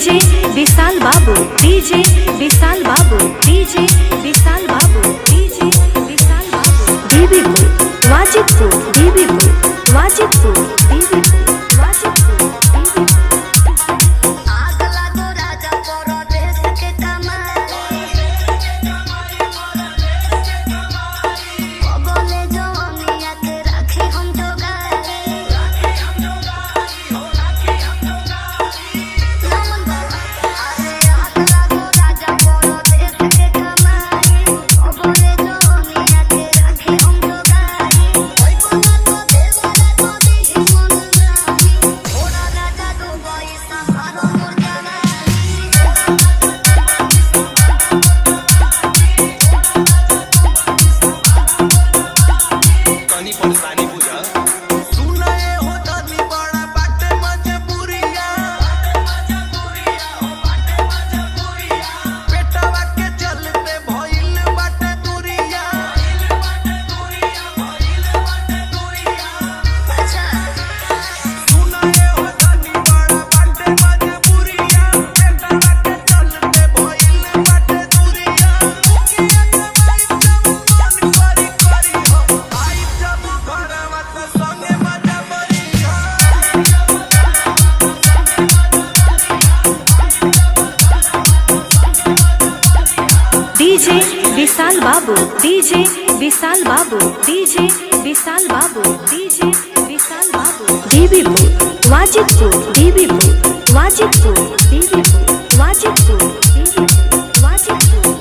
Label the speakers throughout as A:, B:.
A: DJ Vishal Babu, DJ Vishal Babu, DJ Vishal Babu, DJ Vishal Babu. Bibipur Wajidpur, Bibipur Wajidpur, Bibipur Wajidpur, DJ Vishal Babu, DJ Vishal Babu, DJ Vishal Babu, DJ Vishal Babu. Bibipur Wajidpur, Bibipur Wajidpur, Bibipur Wajidpur, Bibipur Wajidpur.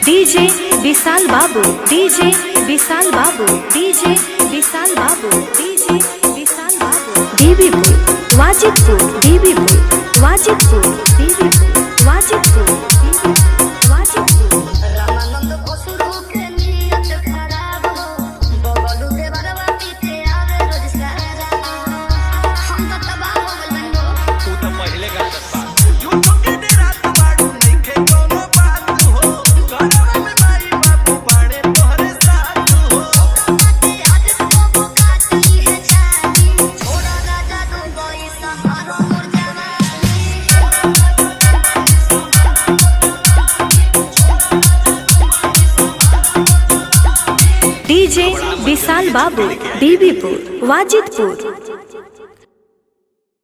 A: DJ Vishal Babu, DJ Vishal Babu, DJ Vishal Babu, DJ Vishal Babu. Bibipur Wajidpur, Bibipur Wajidpur, Bibipur Wajidpur, Bibipur Wajidpur. DJ Vishal Babu, Bibipur Wajidpur.